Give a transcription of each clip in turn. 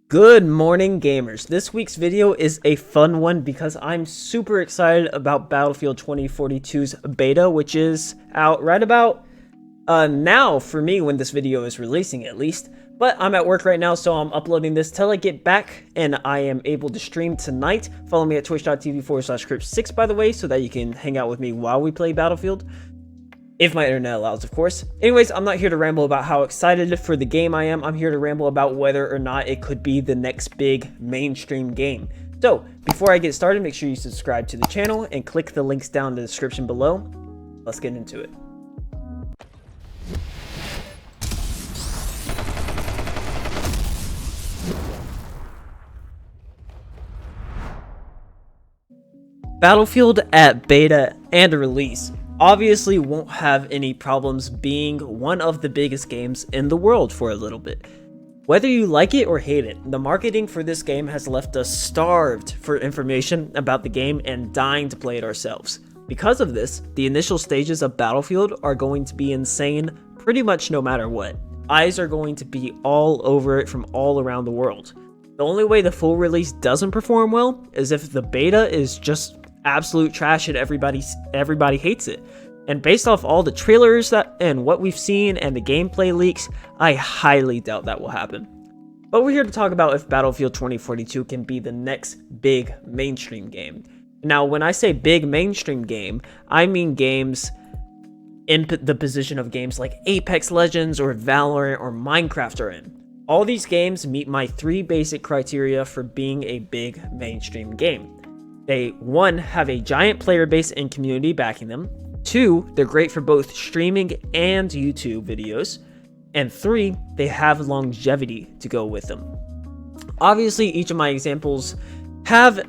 Good morning, gamers. This week's video is a fun one because I'm super excited about Battlefield 2042's beta, which is out right about now for me when this video is releasing at least. But I'm at work right now, so I'm uploading this till I get back and I am able to stream tonight. Follow me at twitch.tv/Crypt6, by the way, so that you can hang out with me while we play Battlefield. If my internet allows, of course. Anyways, I'm not here to ramble about how excited for the game I am. I'm here to ramble about whether or not it could be the next big mainstream game. So, before I get started, make sure you subscribe to the channel and click the links down in the description below. Let's get into it. Battlefield at beta and release obviously won't have any problems being one of the biggest games in the world for a little bit. Whether you like it or hate it, the marketing for this game has left us starved for information about the game and dying to play it ourselves. Because of this, the initial stages of Battlefield are going to be insane pretty much no matter what. Eyes are going to be all over it from all around the world. The only way the full release doesn't perform well is if the beta is just absolute trash and everybody hates it. And based off all the trailers and what we've seen and the gameplay leaks, I highly doubt that will happen. But we're here to talk about if Battlefield 2042 can be the next big mainstream game. Now, when I say big mainstream game, I mean games in the position of games like Apex Legends or Valorant or Minecraft are in. All these games meet my three basic criteria for being a big mainstream game. They, 1, have a giant player base and community backing them. 2, they're great for both streaming and YouTube videos. And 3, they have longevity to go with them. Obviously, each of my examples have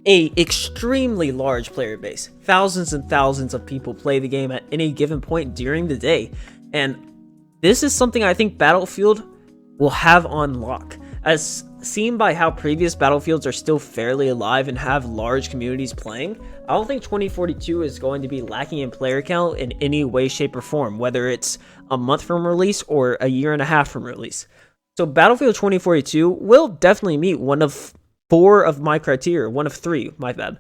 a extremely large player base. Thousands and thousands of people play the game at any given point during the day. And this is something I think Battlefield will have on lock. As seen by how previous Battlefields are still fairly alive and have large communities playing, I don't think 2042 is going to be lacking in player count in any way, shape, or form, whether it's a month from release or a year and a half from release. So Battlefield 2042 will definitely meet one of 4 of my criteria, one of 3, my bad.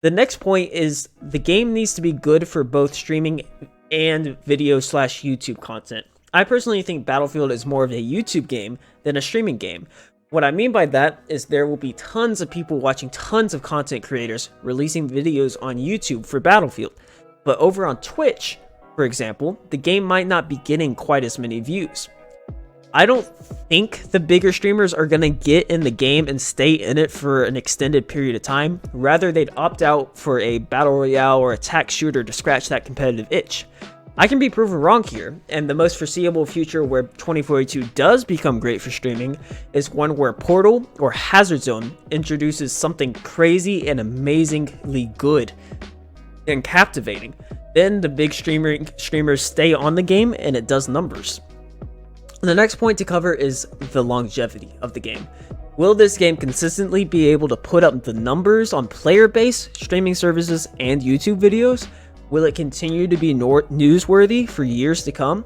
The next point is the game needs to be good for both streaming and video/YouTube content. I personally think Battlefield is more of a YouTube game than a streaming game. What I mean by that is there will be tons of people watching tons of content creators releasing videos on YouTube for Battlefield. But over on Twitch, for example, the game might not be getting quite as many views. I don't think the bigger streamers are going to get in the game and stay in it for an extended period of time. Rather, they'd opt out for a battle royale or attack shooter to scratch that competitive itch. I can be proven wrong here, and the most foreseeable future where 2042 does become great for streaming is one where Portal or Hazard Zone introduces something crazy and amazingly good and captivating. Then the big streamers stay on the game and it does numbers. The next point to cover is the longevity of the game. Will this game consistently be able to put up the numbers on player base, streaming services, and YouTube videos? Will it continue to be newsworthy for years to come?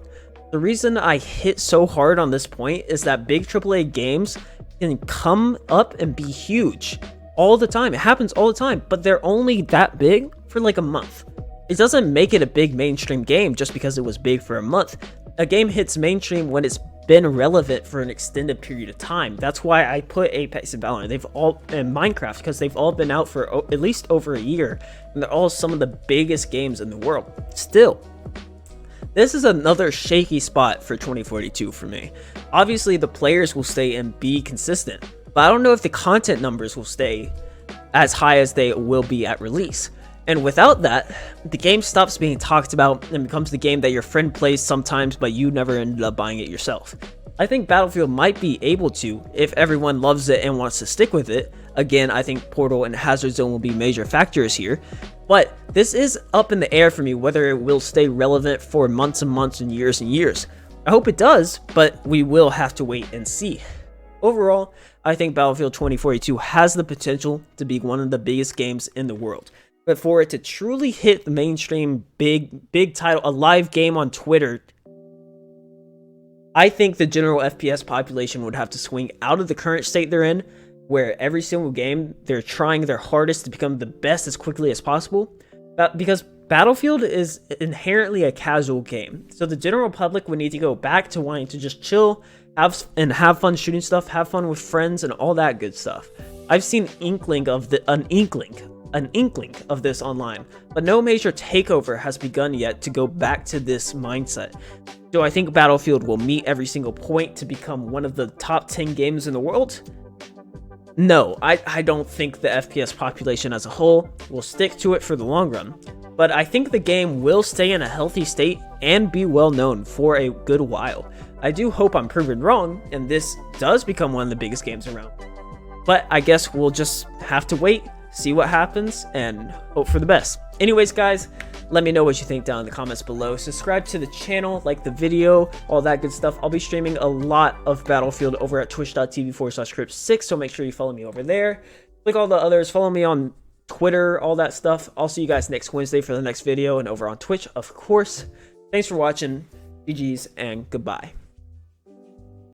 The reason I hit so hard on this point is that big AAA games can come up and be huge all the time. It happens all the time, but they're only that big for like a month. It doesn't make it a big mainstream game just because it was big for a month. A game hits mainstream when it's been relevant for an extended period of time. That's why I put Apex and Valorant and Minecraft, because they've all been out for at least over a year, and they're all some of the biggest games in the world. Still, this is another shaky spot for 2042 for me. Obviously, the players will stay and be consistent, but I don't know if the content numbers will stay as high as they will be at release. And without that, the game stops being talked about and becomes the game that your friend plays sometimes, but you never ended up buying it yourself. I think Battlefield might be able to, if everyone loves it and wants to stick with it. Again, I think Portal and Hazard Zone will be major factors here. But this is up in the air for me whether it will stay relevant for months and months and years and years. I hope it does, but we will have to wait and see. Overall, I think Battlefield 2042 has the potential to be one of the biggest games in the world. But for it to truly hit the mainstream big title, a live game on Twitter, I think the general FPS population would have to swing out of the current state they're in, where every single game they're trying their hardest to become the best as quickly as possible, because Battlefield is inherently a casual game. So the general public would need to go back to wanting to just chill, have fun shooting stuff, have fun with friends, and all that good stuff. I've seen an inkling of this online, but no major takeover has begun yet to go back to this mindset. Do I think Battlefield will meet every single point to become one of the top 10 games in the world? No, I don't think the FPS population as a whole will stick to it for the long run, but I think the game will stay in a healthy state and be well known for a good while. I do hope I'm proven wrong and this does become one of the biggest games around. But I guess we'll just have to wait, see what happens, and hope for the best. Anyways, guys, let me know what you think down in the comments below. Subscribe to the channel, like the video, all that good stuff. I'll be streaming a lot of Battlefield over at twitch.tv/Crypt6, so make sure you follow me over there. Click all the others, follow me on Twitter, all that stuff. I'll see you guys next Wednesday for the next video, and over on Twitch, of course. Thanks for watching. GG's and goodbye.